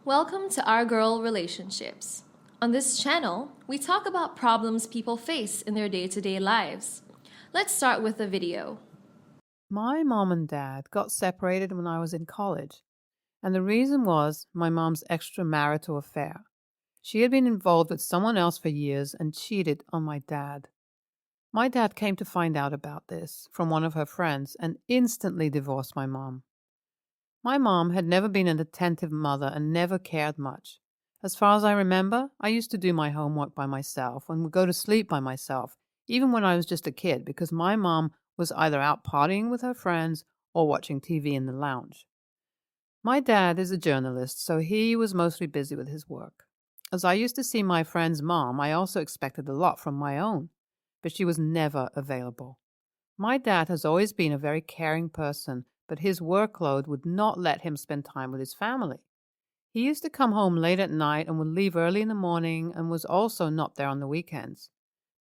Welcome to Our Girl Relationships. On this channel, we talk about problems people face in their day-to-day lives. Let's start with a video. My mom and dad got separated when I was in college, and the reason was my mom's extramarital affair. She had been involved with someone else for years and cheated on my dad. My dad came to find out about this from one of her friends and instantly divorced my mom. My mom had never been an attentive mother and never cared much. As far as I remember, I used to do my homework by myself and would go to sleep by myself, even when I was just a kid, because my mom was either out partying with her friends or watching TV in the lounge. My dad is a journalist, so he was mostly busy with his work. As I used to see my friend's mom, I also expected a lot from my own, but she was never available. My dad has always been a very caring person, but his workload would not let him spend time with his family. He used to come home late at night and would leave early in the morning and was also not there on the weekends.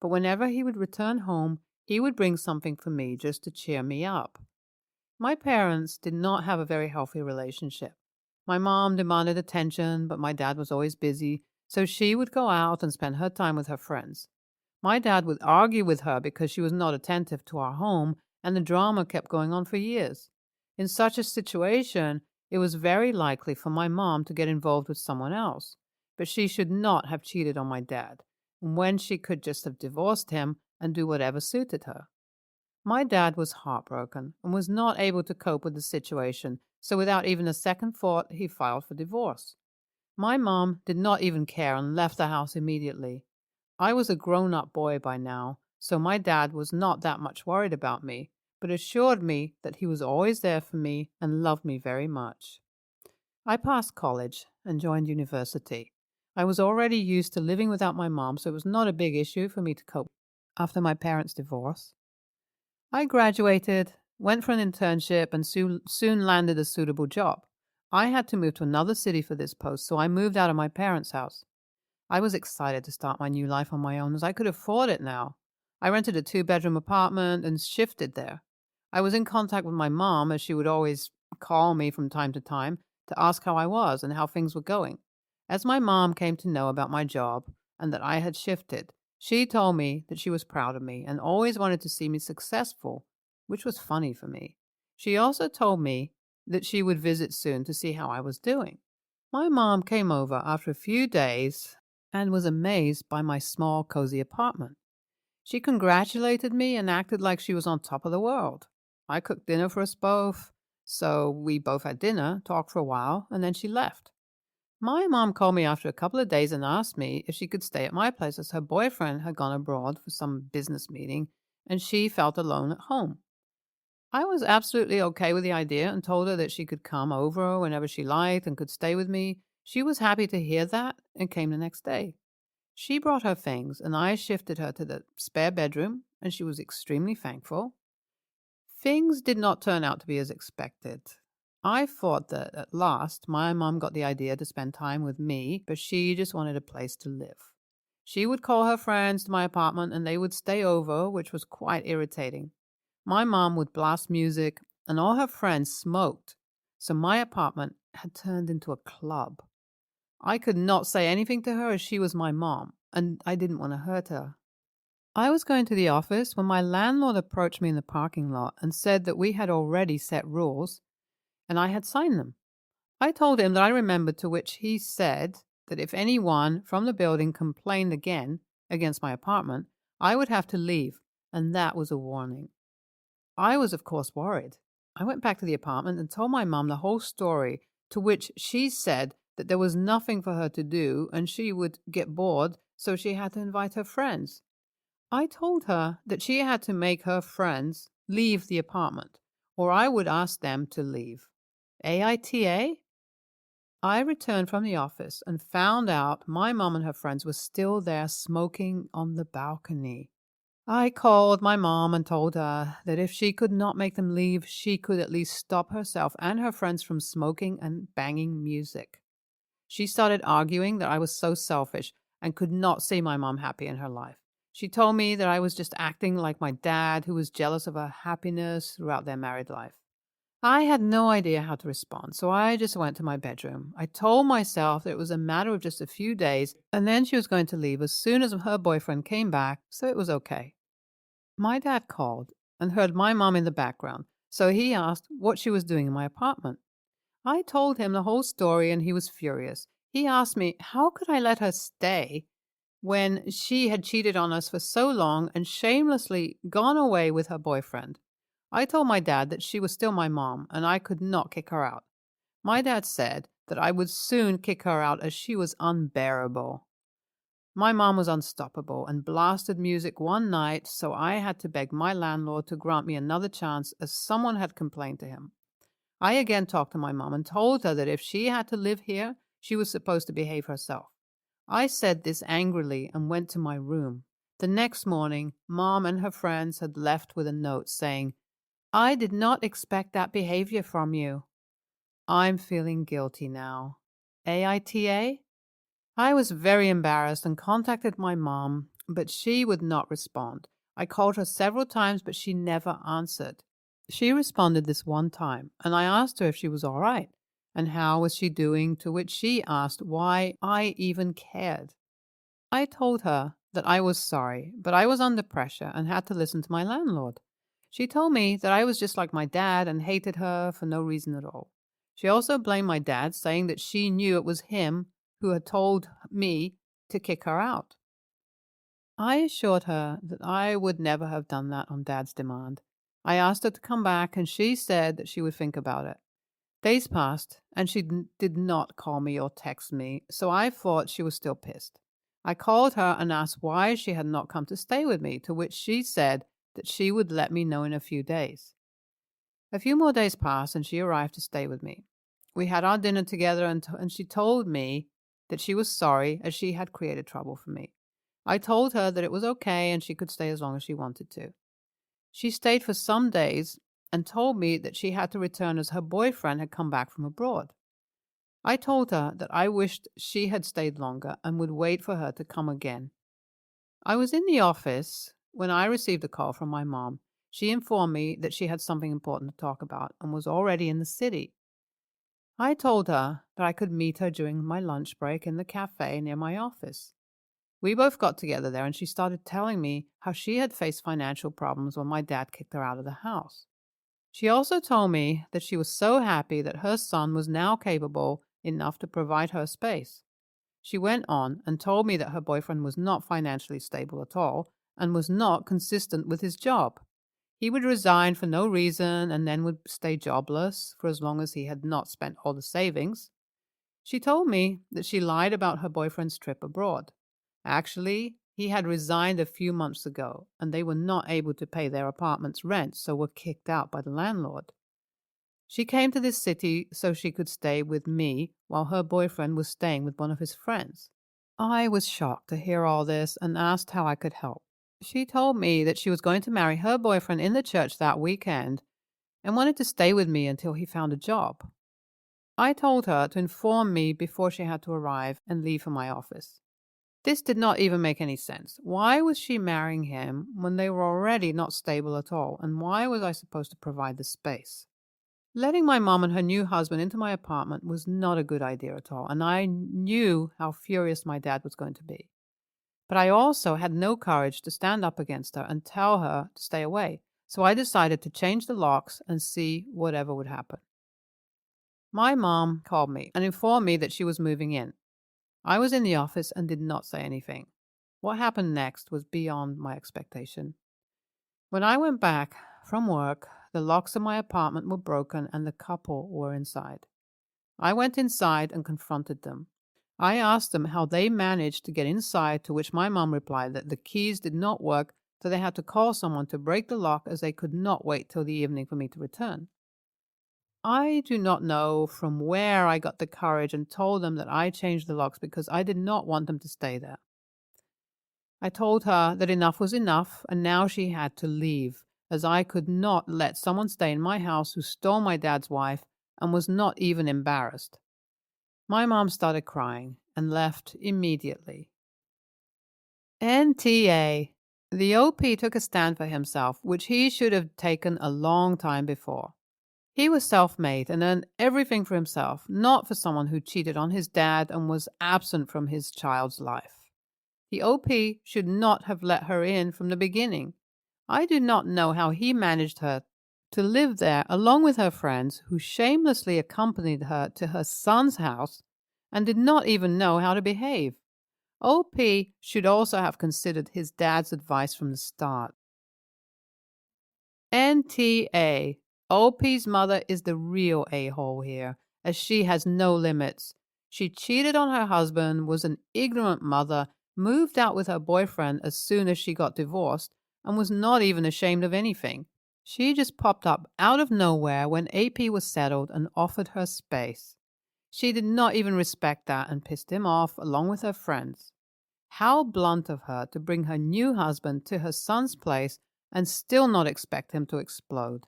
But whenever he would return home, he would bring something for me just to cheer me up. My parents did not have a very healthy relationship. My mom demanded attention, but my dad was always busy, so she would go out and spend her time with her friends. My dad would argue with her because she was not attentive to our home, and the drama kept going on for years. In such a situation, it was very likely for my mom to get involved with someone else, but she should not have cheated on my dad, when she could just have divorced him and do whatever suited her. My dad was heartbroken and was not able to cope with the situation, so without even a second thought, he filed for divorce. My mom did not even care and left the house immediately. I was a grown-up boy by now, so my dad was not that much worried about me, but assured me that he was always there for me and loved me very much. I passed college and joined university. I was already used to living without my mom, so it was not a big issue for me to cope after my parents' divorce. I graduated, went for an internship, and soon landed a suitable job. I had to move to another city for this post, so I moved out of my parents' house. I was excited to start my new life on my own as I could afford it now. I rented a 2-bedroom apartment and shifted there. I was in contact with my mom, as she would always call me from time to time to ask how I was and how things were going. As my mom came to know about my job and that I had shifted, she told me that she was proud of me and always wanted to see me successful, which was funny for me. She also told me that she would visit soon to see how I was doing. My mom came over after a few days and was amazed by my small, cozy apartment. She congratulated me and acted like she was on top of the world. I cooked dinner for us both, so we both had dinner, talked for a while, and then she left. My mom called me after a couple of days and asked me if she could stay at my place as her boyfriend had gone abroad for some business meeting and she felt alone at home. I was absolutely okay with the idea and told her that she could come over whenever she liked and could stay with me. She was happy to hear that and came the next day. She brought her things and I shifted her to the spare bedroom and she was extremely thankful. Things did not turn out to be as expected. I thought that at last my mom got the idea to spend time with me, but she just wanted a place to live. She would call her friends to my apartment and they would stay over, which was quite irritating. My mom would blast music and all her friends smoked, so my apartment had turned into a club. I could not say anything to her as she was my mom, and I didn't want to hurt her. I was going to the office when my landlord approached me in the parking lot and said that we had already set rules and I had signed them. I told him that I remembered, to which he said that if anyone from the building complained again against my apartment, I would have to leave, and that was a warning. I was, of course, worried. I went back to the apartment and told my mom the whole story, to which she said that there was nothing for her to do and she would get bored, so she had to invite her friends. I told her that she had to make her friends leave the apartment, or I would ask them to leave. AITA? I returned from the office and found out my mom and her friends were still there smoking on the balcony. I called my mom and told her that if she could not make them leave, she could at least stop herself and her friends from smoking and banging music. She started arguing that I was so selfish and could not see my mom happy in her life. She told me that I was just acting like my dad, who was jealous of her happiness throughout their married life. I had no idea how to respond, so I just went to my bedroom. I told myself that it was a matter of just a few days, and then she was going to leave as soon as her boyfriend came back, so it was okay. My dad called and heard my mom in the background, so he asked what she was doing in my apartment. I told him the whole story and he was furious. He asked me how could I let her stay when she had cheated on us for so long and shamelessly gone away with her boyfriend. I told my dad that she was still my mom and I could not kick her out. My dad said that I would soon kick her out as she was unbearable. My mom was unstoppable and blasted music one night, so I had to beg my landlord to grant me another chance as someone had complained to him. I again talked to my mom and told her that if she had to live here, she was supposed to behave herself. I said this angrily and went to my room. The next morning, Mom and her friends had left with a note saying, I did not expect that behavior from you. I'm feeling guilty now. AITA? I was very embarrassed and contacted my mom, but she would not respond. I called her several times, but she never answered. She responded this one time, and I asked her if she was all right and how was she doing, to which she asked why I even cared. I told her that I was sorry, but I was under pressure and had to listen to my landlord. She told me that I was just like my dad and hated her for no reason at all. She also blamed my dad, saying that she knew it was him who had told me to kick her out. I assured her that I would never have done that on Dad's demand. I asked her to come back, and she said that she would think about it. Days passed, and she did not call me or text me, so I thought she was still pissed. I called her and asked why she had not come to stay with me, to which she said that she would let me know in a few days. A few more days passed, and she arrived to stay with me. We had our dinner together, and she told me that she was sorry as she had created trouble for me. I told her that it was okay and she could stay as long as she wanted to. She stayed for some days and told me that she had to return as her boyfriend had come back from abroad. I told her that I wished she had stayed longer and would wait for her to come again. I was in the office when I received a call from my mom. She informed me that she had something important to talk about and was already in the city. I told her that I could meet her during my lunch break in the cafe near my office. We both got together there, and she started telling me how she had faced financial problems when my dad kicked her out of the house. She also told me that she was so happy that her son was now capable enough to provide her space. She went on and told me that her boyfriend was not financially stable at all and was not consistent with his job. He would resign for no reason and then would stay jobless for as long as he had not spent all the savings. She told me that she lied about her boyfriend's trip abroad. Actually, he had resigned a few months ago, and they were not able to pay their apartment's rent, so were kicked out by the landlord. She came to this city so she could stay with me while her boyfriend was staying with one of his friends. I was shocked to hear all this and asked how I could help. She told me that she was going to marry her boyfriend in the church that weekend and wanted to stay with me until he found a job. I told her to inform me before she had to arrive and leave for my office. This did not even make any sense. Why was she marrying him when they were already not stable at all, and why was I supposed to provide the space? Letting my mom and her new husband into my apartment was not a good idea at all, and I knew how furious my dad was going to be. But I also had no courage to stand up against her and tell her to stay away, so I decided to change the locks and see whatever would happen. My mom called me and informed me that she was moving in. I was in the office and did not say anything. What happened next was beyond my expectation. When I went back from work, the locks of my apartment were broken and the couple were inside. I went inside and confronted them. I asked them how they managed to get inside, to which my mom replied that the keys did not work, so they had to call someone to break the lock as they could not wait till the evening for me to return. I do not know from where I got the courage and told them that I changed the locks because I did not want them to stay there. I told her that enough was enough and now she had to leave, as I could not let someone stay in my house who stole my dad's wife and was not even embarrassed. My mom started crying and left immediately. NTA. The OP took a stand for himself, which he should have taken a long time before. He was self-made and earned everything for himself, not for someone who cheated on his dad and was absent from his child's life. The OP should not have let her in from the beginning. I do not know how he managed her to live there along with her friends who shamelessly accompanied her to her son's house and did not even know how to behave. OP should also have considered his dad's advice from the start. NTA. OP's mother is the real a-hole here, as she has no limits. She cheated on her husband, was an ignorant mother, moved out with her boyfriend as soon as she got divorced, and was not even ashamed of anything. She just popped up out of nowhere when AP was settled and offered her space. She did not even respect that and pissed him off along with her friends. How blunt of her to bring her new husband to her son's place and still not expect him to explode.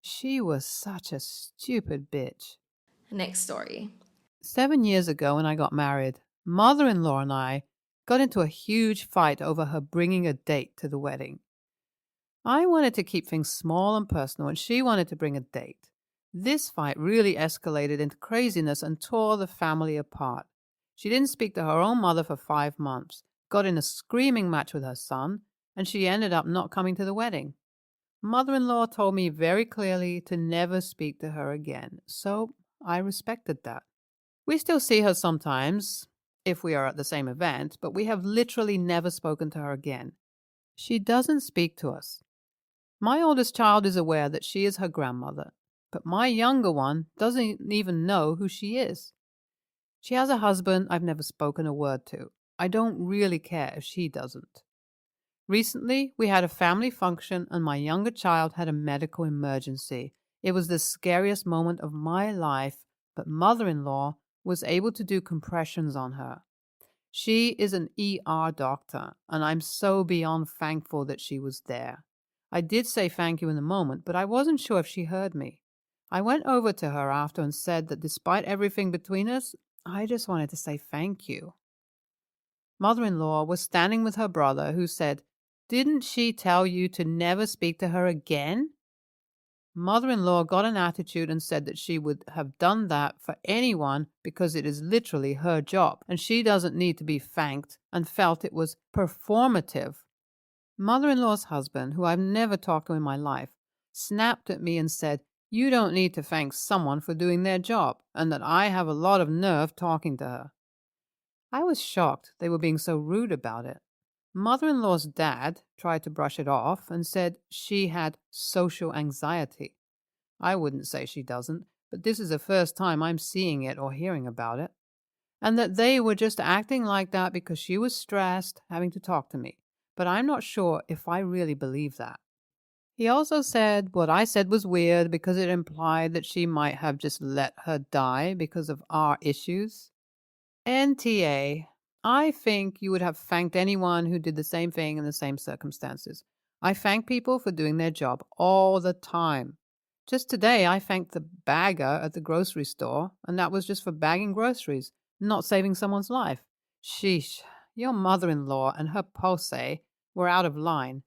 She was such a stupid bitch. Next story. 7 years ago when I got married, mother-in-law and I got into a huge fight over her bringing a date to the wedding. I wanted to keep things small and personal, and she wanted to bring a date. This fight really escalated into craziness and tore the family apart. She didn't speak to her own mother for 5 months, got in a screaming match with her son, and she ended up not coming to the wedding. Mother-in-law told me very clearly to never speak to her again, so I respected that. We still see her sometimes, if we are at the same event, but we have literally never spoken to her again. She doesn't speak to us. My oldest child is aware that she is her grandmother, but my younger one doesn't even know who she is. She has a husband I've never spoken a word to. I don't really care if she doesn't. Recently, we had a family function and my younger child had a medical emergency. It was the scariest moment of my life, but mother-in-law was able to do compressions on her. She is an ER doctor, and I'm so beyond thankful that she was there. I did say thank you in the moment, but I wasn't sure if she heard me. I went over to her after and said that despite everything between us, I just wanted to say thank you. Mother-in-law was standing with her brother, who said, "Didn't she tell you to never speak to her again?" Mother-in-law got an attitude and said that she would have done that for anyone because it is literally her job and she doesn't need to be thanked, and felt it was performative. Mother-in-law's husband, who I've never talked to in my life, snapped at me and said, "You don't need to thank someone for doing their job," and that I have a lot of nerve talking to her. I was shocked they were being so rude about it. Mother-in-law's dad tried to brush it off and said she had social anxiety. I wouldn't say she doesn't, but this is the first time I'm seeing it or hearing about it. And that they were just acting like that because she was stressed having to talk to me. But I'm not sure if I really believe that. He also said what I said was weird because it implied that she might have just let her die because of our issues. NTA. I think you would have thanked anyone who did the same thing in the same circumstances. I thank people for doing their job all the time. Just today, I thanked the bagger at the grocery store, and that was just for bagging groceries, not saving someone's life. Sheesh, your mother-in-law and her posse were out of line.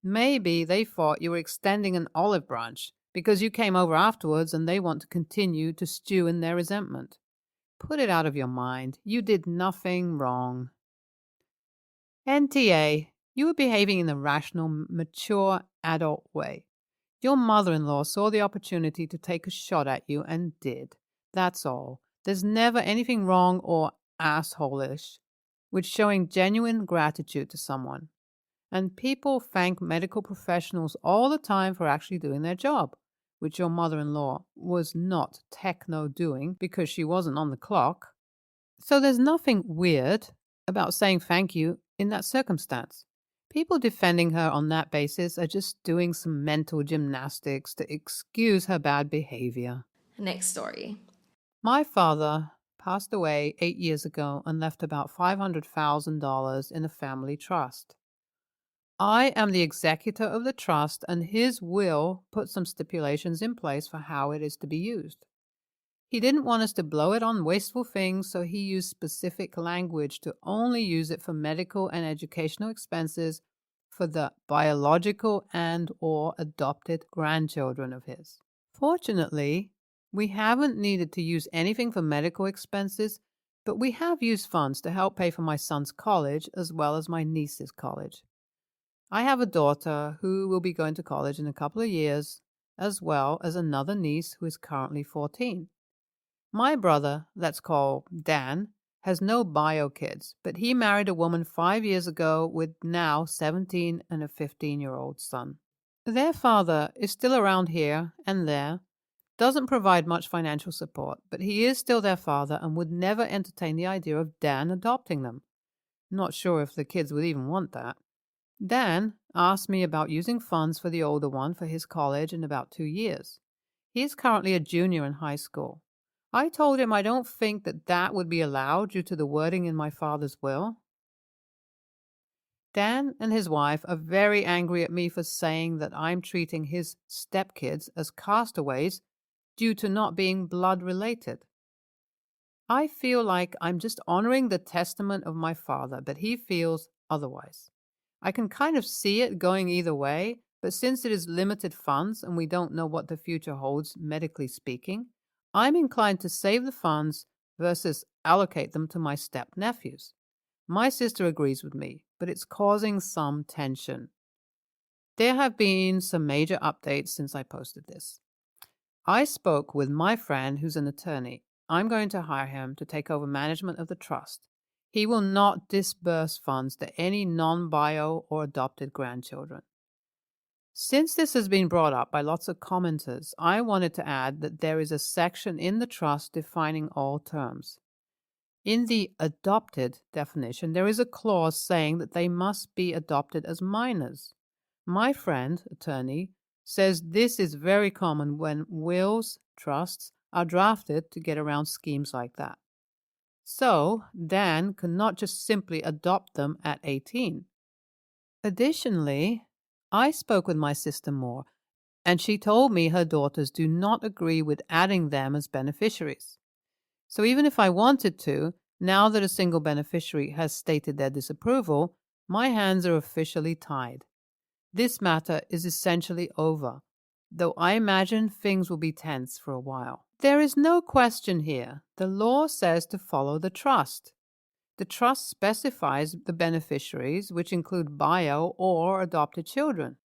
Maybe they thought you were extending an olive branch because you came over afterwards and they want to continue to stew in their resentment. Put it out of your mind. You did nothing wrong. NTA, you were behaving in a rational, mature, adult way. Your mother-in-law saw the opportunity to take a shot at you and did. That's all. There's never anything wrong or asshole-ish with showing genuine gratitude to someone. And people thank medical professionals all the time for actually doing their job, which your mother-in-law was not techno-doing because she wasn't on the clock. So there's nothing weird about saying thank you in that circumstance. People defending her on that basis are just doing some mental gymnastics to excuse her bad behavior. Next story. My father passed away 8 years ago and left about $500,000 in a family trust. I am the executor of the trust, and his will put some stipulations in place for how it is to be used. He didn't want us to blow it on wasteful things, so he used specific language to only use it for medical and educational expenses for the biological and or adopted grandchildren of his. Fortunately, we haven't needed to use anything for medical expenses, but we have used funds to help pay for my son's college as well as my niece's college. I have a daughter who will be going to college in a couple of years, as well as another niece who is currently 14. My brother, let's call Dan, has no bio kids, but he married a woman 5 years ago with now 17 and a 15-year-old son. Their father is still around here and there, doesn't provide much financial support, but he is still their father and would never entertain the idea of Dan adopting them. Not sure if the kids would even want that. Dan asked me about using funds for the older one for his college in about 2 years. He is currently a junior in high school. I told him I don't think that would be allowed due to the wording in my father's will. Dan and his wife are very angry at me for saying that I'm treating his stepkids as castaways due to not being blood related. I feel like I'm just honoring the testament of my father, but he feels otherwise. I can kind of see it going either way, but since it is limited funds and we don't know what the future holds, medically speaking, I'm inclined to save the funds versus allocate them to my step-nephews. My sister agrees with me, but it's causing some tension. There have been some major updates since I posted this. I spoke with my friend who's an attorney. I'm going to hire him to take over management of the trust. He will not disburse funds to any non-bio or adopted grandchildren. Since this has been brought up by lots of commenters, I wanted to add that there is a section in the trust defining all terms. In the adopted definition, there is a clause saying that they must be adopted as minors. My friend, attorney, says this is very common when wills, trusts, are drafted to get around schemes like that. So, Dan cannot just simply adopt them at 18. Additionally, I spoke with my sister more, and she told me her daughters do not agree with adding them as beneficiaries. So even if I wanted to, now that a single beneficiary has stated their disapproval, my hands are officially tied. This matter is essentially over, though I imagine things will be tense for a while. There is no question here. The law says to follow the trust. The trust specifies the beneficiaries, which include bio or adopted children.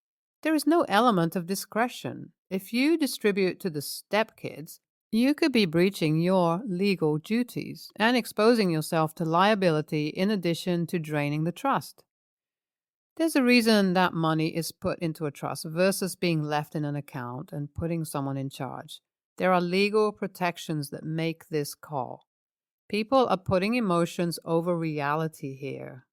There is no element of discretion. If you distribute to the stepkids, you could be breaching your legal duties and exposing yourself to liability in addition to draining the trust. There's a reason that money is put into a trust versus being left in an account and putting someone in charge. There are legal protections that make this call. People are putting emotions over reality here.